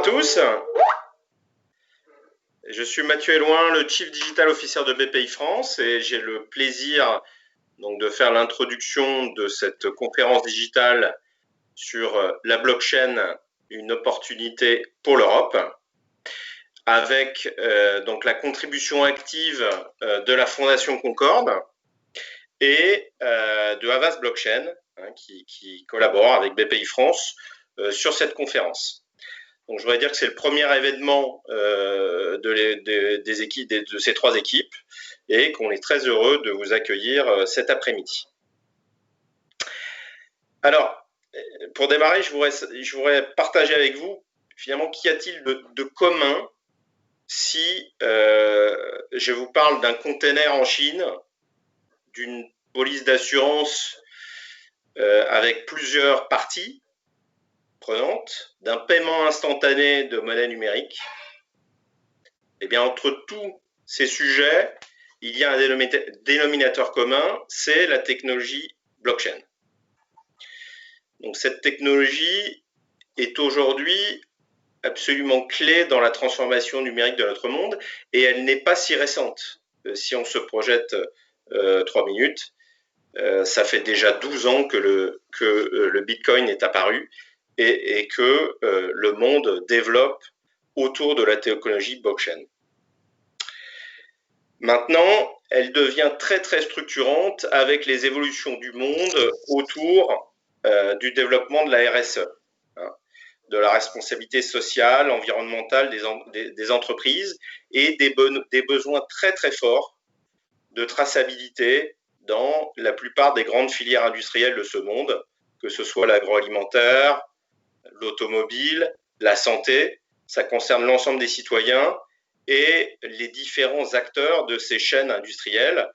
tous, je suis Mathieu Éloin, le Chief Digital Officer de BPI France et j'ai le plaisir donc, de faire l'introduction de cette conférence digitale sur la blockchain, une opportunité pour l'Europe, avec donc la contribution active de la Fondation Concorde et de Havas Blockchain qui collabore avec BPI France sur cette conférence. Donc, je voudrais dire que c'est le premier événement des équipes, de ces trois équipes et qu'on est très heureux de vous accueillir cet après-midi. Alors, pour démarrer, je voudrais partager avec vous, finalement, qu'y a-t-il de commun si je vous parle d'un container en Chine, d'une police d'assurance avec plusieurs parties prenantes, d'un paiement instantané de monnaie numérique. Eh bien, entre tous ces sujets, il y a un dénominateur commun, c'est la technologie blockchain. Donc, cette technologie est aujourd'hui absolument clé dans la transformation numérique de notre monde et elle n'est pas si récente. Si on se projette 3 minutes, ça fait déjà 12 ans que le Bitcoin est apparu et que le monde développe autour de la technologie blockchain. Maintenant, elle devient très très structurante avec les évolutions du monde autour du développement de la RSE, de la responsabilité sociale, environnementale des entreprises et des besoins très très forts de traçabilité dans la plupart des grandes filières industrielles de ce monde, que ce soit l'agroalimentaire, l'automobile, la santé. Ça concerne l'ensemble des citoyens et les différents acteurs de ces chaînes industrielles,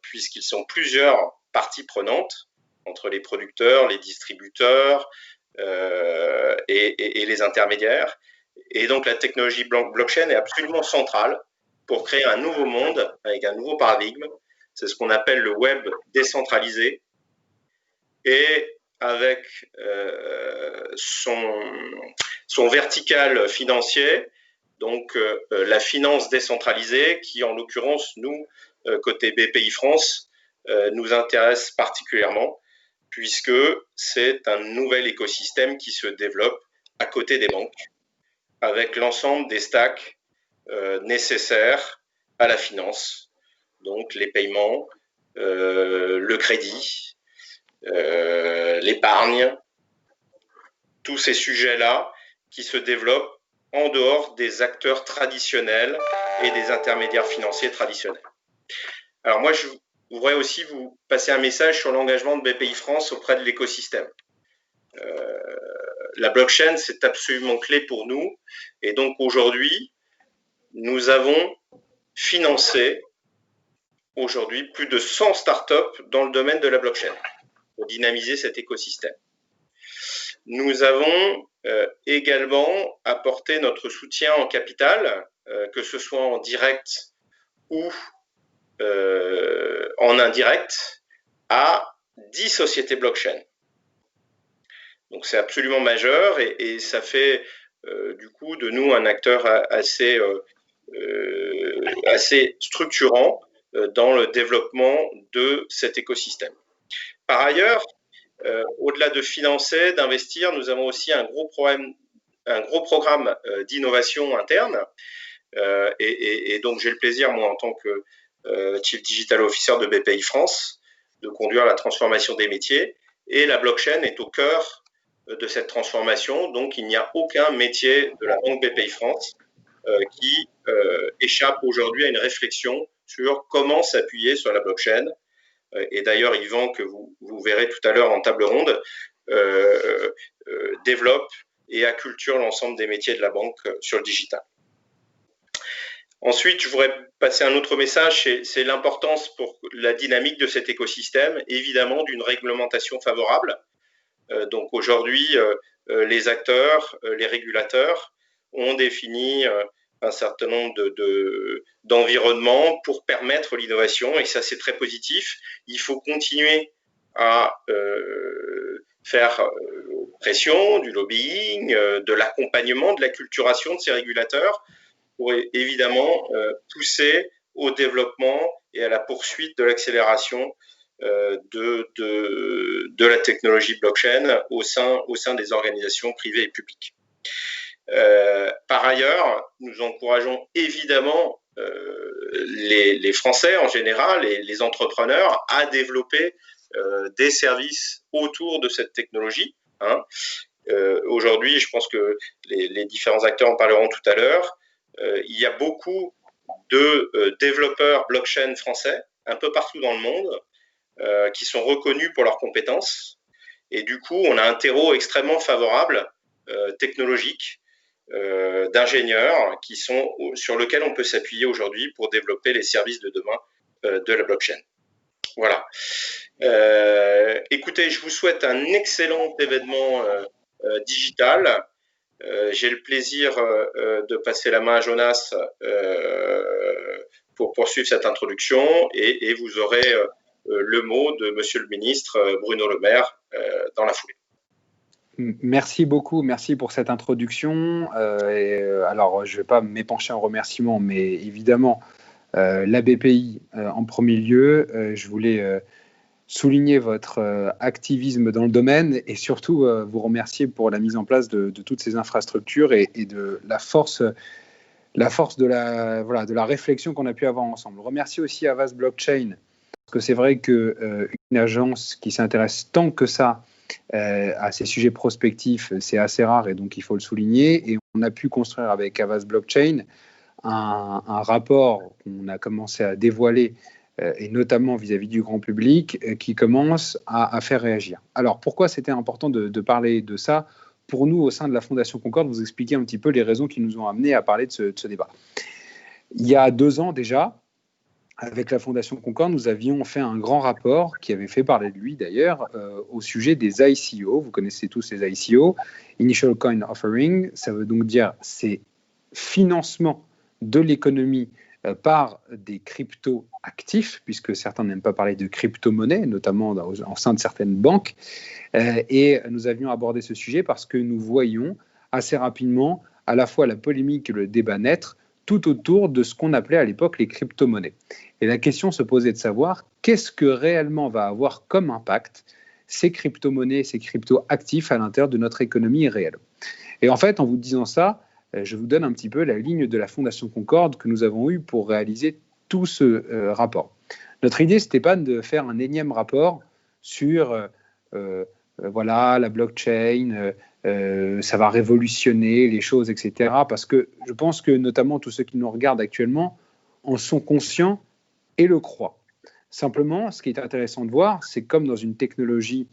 puisqu'ils sont plusieurs parties prenantes entre les producteurs, les distributeurs et les intermédiaires. Et donc la technologie blockchain est absolument centrale pour créer un nouveau monde avec un nouveau paradigme. C'est ce qu'on appelle le web décentralisé. Et avec son vertical financier, donc la finance décentralisée, qui en l'occurrence, nous, côté BPI France, nous intéresse particulièrement, puisque c'est un nouvel écosystème qui se développe à côté des banques, avec l'ensemble des stacks nécessaires à la finance, donc les paiements, le crédit, l'épargne, tous ces sujets-là qui se développent en dehors des acteurs traditionnels et des intermédiaires financiers traditionnels. Alors moi, je voudrais aussi vous passer un message sur l'engagement de BPI France auprès de l'écosystème. La blockchain, c'est absolument clé pour nous. Et donc aujourd'hui, nous avons financé aujourd'hui plus de 100 startups dans le domaine de la blockchain pour dynamiser cet écosystème. Nous avons également apporté notre soutien en capital, que ce soit en direct ou en indirect, à 10 sociétés blockchain. Donc c'est absolument majeur et ça fait du coup de nous un acteur assez structurant dans le développement de cet écosystème. Par ailleurs, au-delà de financer, d'investir, nous avons aussi un gros programme d'innovation interne et donc j'ai le plaisir, moi en tant que Chief Digital Officer de BPI France, de conduire la transformation des métiers et la blockchain est au cœur de cette transformation, donc il n'y a aucun métier de la banque BPI France qui échappe aujourd'hui à une réflexion sur comment s'appuyer sur la blockchain. Et d'ailleurs, Yvan, que vous verrez tout à l'heure en table ronde, développe et acculture l'ensemble des métiers de la banque sur le digital. Ensuite, je voudrais passer un autre message, c'est l'importance pour la dynamique de cet écosystème, évidemment d'une réglementation favorable. Donc aujourd'hui, les acteurs, les régulateurs ont défini un certain nombre d'environnements pour permettre l'innovation et ça c'est très positif. Il faut continuer à faire pression, du lobbying, de l'accompagnement, de l'acculturation de ces régulateurs pour évidemment pousser au développement et à la poursuite de l'accélération de la technologie blockchain au sein des organisations privées et publiques. Par ailleurs, nous encourageons évidemment les Français en général et les entrepreneurs à développer des services autour de cette technologie. Aujourd'hui, je pense que les différents acteurs en parleront tout à l'heure. Il y a beaucoup de développeurs blockchain français un peu partout dans le monde qui sont reconnus pour leurs compétences. Et du coup, on a un terreau extrêmement favorable, technologique, d'ingénieurs sur lequel on peut s'appuyer aujourd'hui pour développer les services de demain de la blockchain. Voilà. Écoutez, je vous souhaite un excellent événement digital. J'ai le plaisir de passer la main à Jonas pour poursuivre cette introduction et vous aurez le mot de Monsieur le ministre Bruno Le Maire dans la foulée. Merci beaucoup, merci pour cette introduction. Alors, je ne vais pas m'épancher en remerciements, mais évidemment, la BPI en premier lieu, je voulais souligner votre activisme dans le domaine et surtout vous remercier pour la mise en place de toutes ces infrastructures et de la force de la réflexion qu'on a pu avoir ensemble. Remercier aussi Havas Blockchain, parce que c'est vrai qu'une agence qui s'intéresse tant que ça à ces sujets prospectifs, c'est assez rare et donc il faut le souligner. Et on a pu construire avec Havas Blockchain un rapport qu'on a commencé à dévoiler et notamment vis-à-vis du grand public qui commence à faire réagir. Alors pourquoi c'était important de parler de ça pour nous au sein de la Fondation Concorde, vous expliquer un petit peu les raisons qui nous ont amenés à parler de ce débat. Il y a 2 ans déjà, avec la Fondation Concorde, nous avions fait un grand rapport qui avait fait parler de lui d'ailleurs au sujet des ICO. Vous connaissez tous les ICO, Initial Coin Offering, ça veut donc dire c'est financement de l'économie par des crypto-actifs, puisque certains n'aiment pas parler de crypto-monnaie, notamment en sein de certaines banques. Et nous avions abordé ce sujet parce que nous voyions assez rapidement à la fois la polémique et le débat naître tout autour de ce qu'on appelait à l'époque les crypto-monnaies. Et la question se posait de savoir qu'est-ce que réellement va avoir comme impact ces crypto-monnaies, ces crypto-actifs à l'intérieur de notre économie réelle. Et en fait, en vous disant ça, je vous donne un petit peu la ligne de la Fondation Concorde que nous avons eue pour réaliser tout ce rapport. Notre idée, ce n'était pas de faire un énième rapport sur voilà, la blockchain, ça va révolutionner les choses, etc. Parce que je pense que notamment tous ceux qui nous regardent actuellement en sont conscients et le croient. Simplement, ce qui est intéressant de voir, c'est comme dans une technologie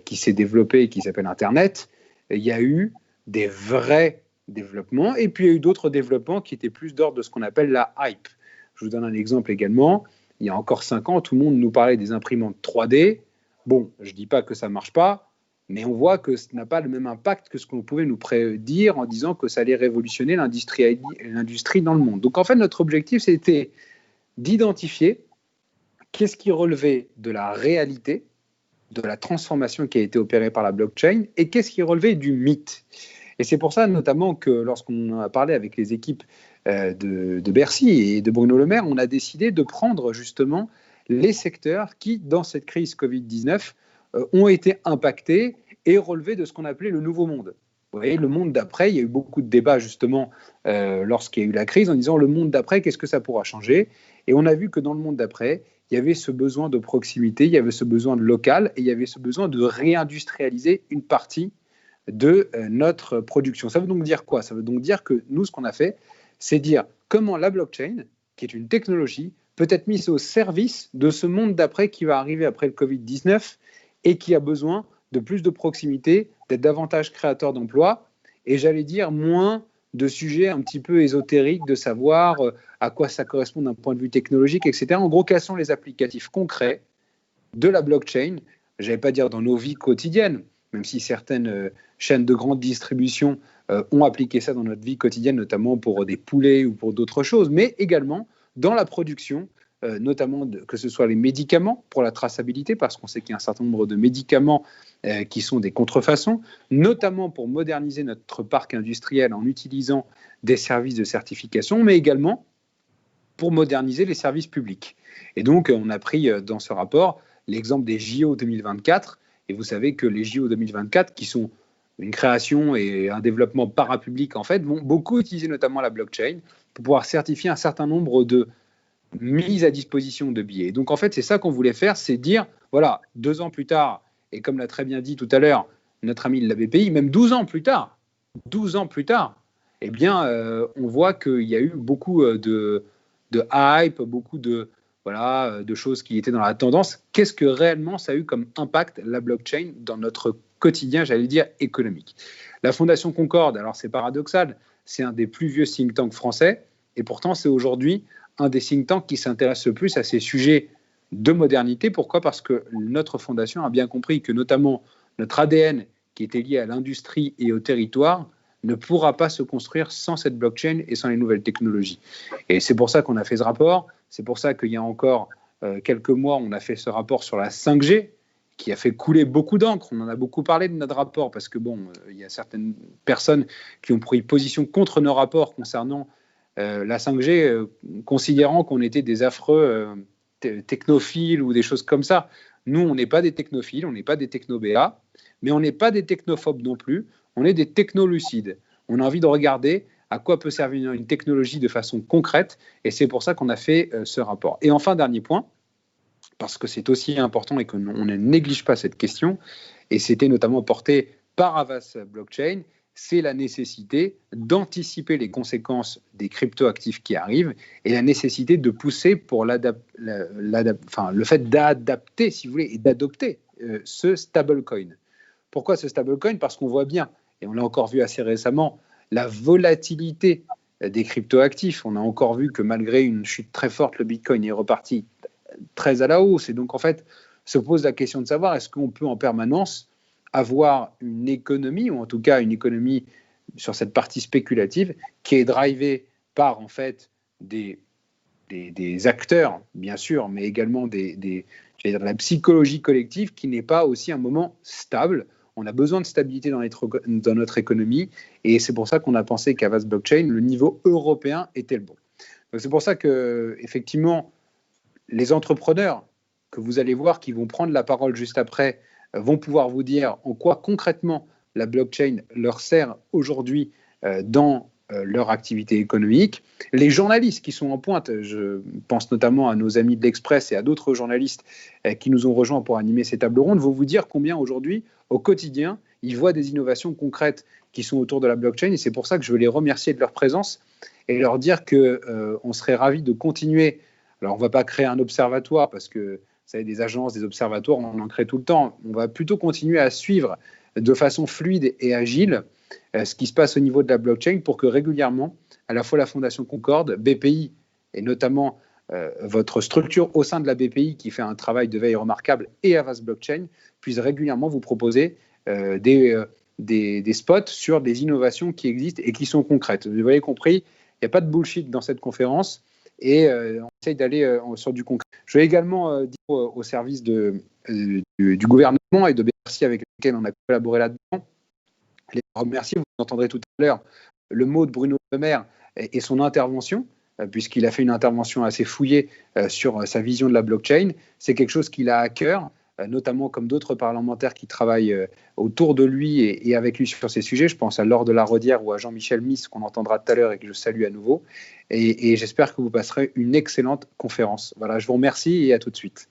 qui s'est développée et qui s'appelle Internet, il y a eu des vrais développements et puis il y a eu d'autres développements qui étaient plus d'ordre de ce qu'on appelle la hype. Je vous donne un exemple également. Il y a encore 5 ans, tout le monde nous parlait des imprimantes 3D. Bon, je ne dis pas que ça ne marche pas, mais on voit que ça n'a pas le même impact que ce qu'on pouvait nous prédire en disant que ça allait révolutionner l'industrie dans le monde. Donc en fait, notre objectif, c'était d'identifier qu'est-ce qui relevait de la réalité, de la transformation qui a été opérée par la blockchain, et qu'est-ce qui relevait du mythe. Et c'est pour ça notamment que lorsqu'on a parlé avec les équipes de Bercy et de Bruno Le Maire, on a décidé de prendre justement les secteurs qui, dans cette crise Covid-19, ont été impactés et relevés de ce qu'on appelait le nouveau monde. Vous voyez, le monde d'après, il y a eu beaucoup de débats justement lorsqu'il y a eu la crise en disant le monde d'après, qu'est-ce que ça pourra changer ? Et on a vu que dans le monde d'après, il y avait ce besoin de proximité, il y avait ce besoin de local et il y avait ce besoin de réindustrialiser une partie de notre production. Ça veut donc dire quoi ? Ça veut donc dire que nous, ce qu'on a fait, c'est dire comment la blockchain, qui est une technologie, peut être mise au service de ce monde d'après qui va arriver après le Covid-19 et qui a besoin de plus de proximité, d'être davantage créateur d'emplois et j'allais dire moins de sujets un petit peu ésotériques, de savoir à quoi ça correspond d'un point de vue technologique, etc. En gros, quels sont les applicatifs concrets de la blockchain, je n'allais pas dire dans nos vies quotidiennes, même si certaines chaînes de grande distribution ont appliqué ça dans notre vie quotidienne, notamment pour des poulets ou pour d'autres choses, mais également dans la production notamment que ce soit les médicaments pour la traçabilité, parce qu'on sait qu'il y a un certain nombre de médicaments qui sont des contrefaçons, notamment pour moderniser notre parc industriel en utilisant des services de certification, mais également pour moderniser les services publics. Et donc, on a pris dans ce rapport l'exemple des JO 2024, et vous savez que les JO 2024, qui sont une création et un développement parapublic, en fait, vont beaucoup utiliser notamment la blockchain pour pouvoir certifier un certain nombre de mises à disposition de billets. Donc, en fait, c'est ça qu'on voulait faire, c'est dire, voilà, 2 ans plus tard, et comme l'a très bien dit tout à l'heure notre ami de la BPI, même 12 ans plus tard, eh bien, on voit qu'il y a eu beaucoup de hype, beaucoup de choses qui étaient dans la tendance. Qu'est-ce que réellement ça a eu comme impact, la blockchain, dans notre quotidien, j'allais dire, économique? La Fondation Concorde, alors c'est paradoxal, c'est un des plus vieux think tanks français, et pourtant c'est aujourd'hui un des think tanks qui s'intéresse le plus à ces sujets de modernité. Pourquoi? Parce que notre fondation a bien compris que notamment notre ADN, qui était lié à l'industrie et au territoire, ne pourra pas se construire sans cette blockchain et sans les nouvelles technologies. Et c'est pour ça qu'on a fait ce rapport. C'est pour ça qu'il y a encore quelques mois, on a fait ce rapport sur la 5G, qui a fait couler beaucoup d'encre. On en a beaucoup parlé de notre rapport, parce que il y a certaines personnes qui ont pris position contre nos rapports concernant la 5G, considérant qu'on était des affreux technophiles ou des choses comme ça. Nous, on n'est pas des technophiles, on n'est pas des techno-BA, mais on n'est pas des technophobes non plus. On est des technolucides. On a envie de regarder à quoi peut servir une technologie de façon concrète, et c'est pour ça qu'on a fait ce rapport. Et enfin, dernier point, parce que c'est aussi important et qu'on ne néglige pas cette question, et c'était notamment porté par Havas Blockchain, c'est la nécessité d'anticiper les conséquences des cryptoactifs qui arrivent et la nécessité de pousser pour le fait d'adapter, si vous voulez, et d'adopter ce stablecoin. Pourquoi ce stablecoin? Parce qu'on voit bien, et on l'a encore vu assez récemment, la volatilité des cryptoactifs. On a encore vu que malgré une chute très forte, le Bitcoin est reparti très à la hausse. Et donc, en fait, se pose la question de savoir, est-ce qu'on peut en permanence avoir une économie, ou en tout cas une économie sur cette partie spéculative, qui est drivée par, en fait, des acteurs, bien sûr, mais également de la psychologie collective, qui n'est pas aussi un moment stable. On a besoin de stabilité dans notre économie, et c'est pour ça qu'on a pensé qu'Havas Blockchain, le niveau européen, était le bon. Donc c'est pour ça que, effectivement, les entrepreneurs que vous allez voir qui vont prendre la parole juste après vont pouvoir vous dire en quoi concrètement la blockchain leur sert aujourd'hui dans leur activité économique. Les journalistes qui sont en pointe, je pense notamment à nos amis de l'Express et à d'autres journalistes qui nous ont rejoints pour animer ces tables rondes, vont vous dire combien aujourd'hui, au quotidien, ils voient des innovations concrètes qui sont autour de la blockchain, et c'est pour ça que je veux les remercier de leur présence et leur dire qu'on serait ravis de continuer. Alors, on ne va pas créer un observatoire parce que, vous savez, des agences, des observatoires, on en crée tout le temps. On va plutôt continuer à suivre de façon fluide et agile ce qui se passe au niveau de la blockchain pour que régulièrement, à la fois la Fondation Concorde, BPI et notamment votre structure au sein de la BPI qui fait un travail de veille remarquable et Havas Blockchain puissent régulièrement vous proposer des spots sur des innovations qui existent et qui sont concrètes. Vous avez compris, il n'y a pas de bullshit dans cette conférence et on essaye d'aller sur du concret. Je vais également dire au service du gouvernement et de Bercy avec lesquels on a collaboré là-dedans, les remercier. Vous entendrez tout à l'heure le mot de Bruno Le Maire et son intervention, puisqu'il a fait une intervention assez fouillée sur sa vision de la blockchain. C'est quelque chose qu'il a à cœur, notamment comme d'autres parlementaires qui travaillent autour de lui et avec lui sur ces sujets. Je pense à Laure de la Rodière ou à Jean-Michel Miss, qu'on entendra tout à l'heure et que je salue à nouveau. Et j'espère que vous passerez une excellente conférence. Voilà, je vous remercie et à tout de suite.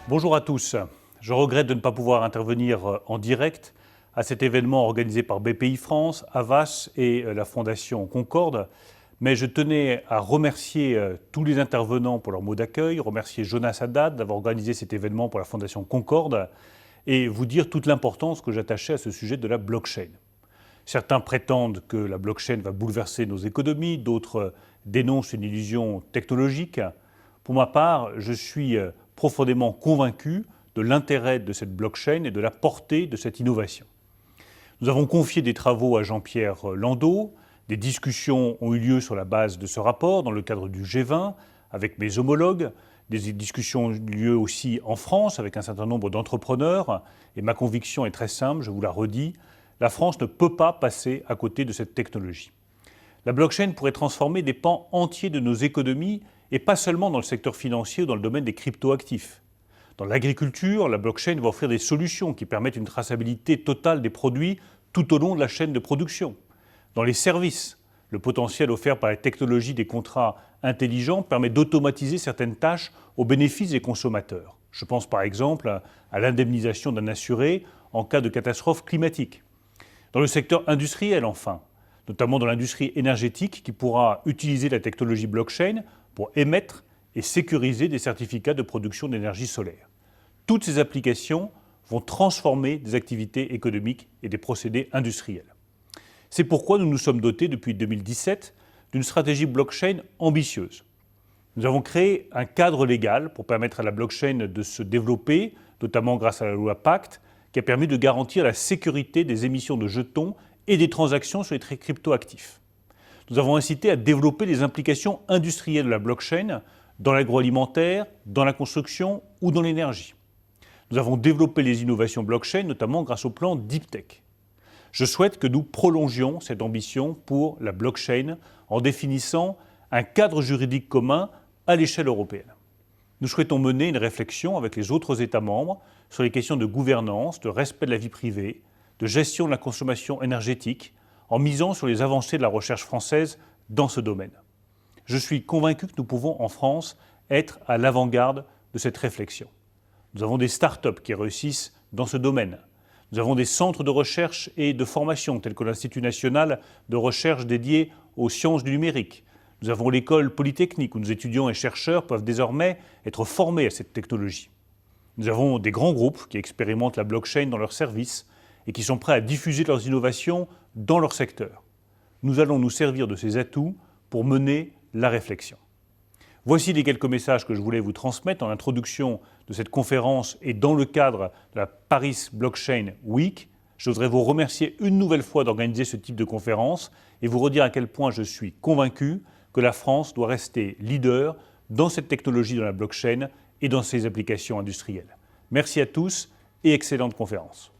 Bonjour à tous. Je regrette de ne pas pouvoir intervenir en direct à cet événement organisé par BPI France, Havas et la Fondation Concorde. Mais je tenais à remercier tous les intervenants pour leur mot d'accueil, remercier Jonas Haddad d'avoir organisé cet événement pour la Fondation Concorde et vous dire toute l'importance que j'attachais à ce sujet de la blockchain. Certains prétendent que la blockchain va bouleverser nos économies, d'autres dénoncent une illusion technologique. Pour ma part, je suis profondément convaincu de l'intérêt de cette blockchain et de la portée de cette innovation. Nous avons confié des travaux à Jean-Pierre Landau. Des discussions ont eu lieu sur la base de ce rapport dans le cadre du G20 avec mes homologues. Des discussions ont eu lieu aussi en France avec un certain nombre d'entrepreneurs. Et ma conviction est très simple, je vous la redis, la France ne peut pas passer à côté de cette technologie. La blockchain pourrait transformer des pans entiers de nos économies et pas seulement dans le secteur financier ou dans le domaine des cryptoactifs. Dans l'agriculture, la blockchain va offrir des solutions qui permettent une traçabilité totale des produits tout au long de la chaîne de production. Dans les services, le potentiel offert par la technologie des contrats intelligents permet d'automatiser certaines tâches au bénéfice des consommateurs. Je pense par exemple à l'indemnisation d'un assuré en cas de catastrophe climatique. Dans le secteur industriel, enfin, notamment dans l'industrie énergétique qui pourra utiliser la technologie blockchain pour émettre et sécuriser des certificats de production d'énergie solaire. Toutes ces applications vont transformer des activités économiques et des procédés industriels. C'est pourquoi nous nous sommes dotés depuis 2017 d'une stratégie blockchain ambitieuse. Nous avons créé un cadre légal pour permettre à la blockchain de se développer, notamment grâce à la loi Pacte, qui a permis de garantir la sécurité des émissions de jetons et des transactions sur les cryptoactifs. Nous avons incité à développer les implications industrielles de la blockchain dans l'agroalimentaire, dans la construction ou dans l'énergie. Nous avons développé les innovations blockchain, notamment grâce au plan Deep Tech. Je souhaite que nous prolongions cette ambition pour la blockchain en définissant un cadre juridique commun à l'échelle européenne. Nous souhaitons mener une réflexion avec les autres États membres sur les questions de gouvernance, de respect de la vie privée, de gestion de la consommation énergétique, en misant sur les avancées de la recherche française dans ce domaine. Je suis convaincu que nous pouvons, en France, être à l'avant-garde de cette réflexion. Nous avons des start-up qui réussissent dans ce domaine. Nous avons des centres de recherche et de formation, tels que l'Institut national de recherche dédié aux sciences du numérique. Nous avons l'école polytechnique, où nos étudiants et chercheurs peuvent désormais être formés à cette technologie. Nous avons des grands groupes qui expérimentent la blockchain dans leurs services et qui sont prêts à diffuser leurs innovations dans leur secteur. Nous allons nous servir de ces atouts pour mener la réflexion. Voici les quelques messages que je voulais vous transmettre en introduction de cette conférence et dans le cadre de la Paris Blockchain Week. Je voudrais vous remercier une nouvelle fois d'organiser ce type de conférence et vous redire à quel point je suis convaincu que la France doit rester leader dans cette technologie de la blockchain et dans ses applications industrielles. Merci à tous et excellente conférence.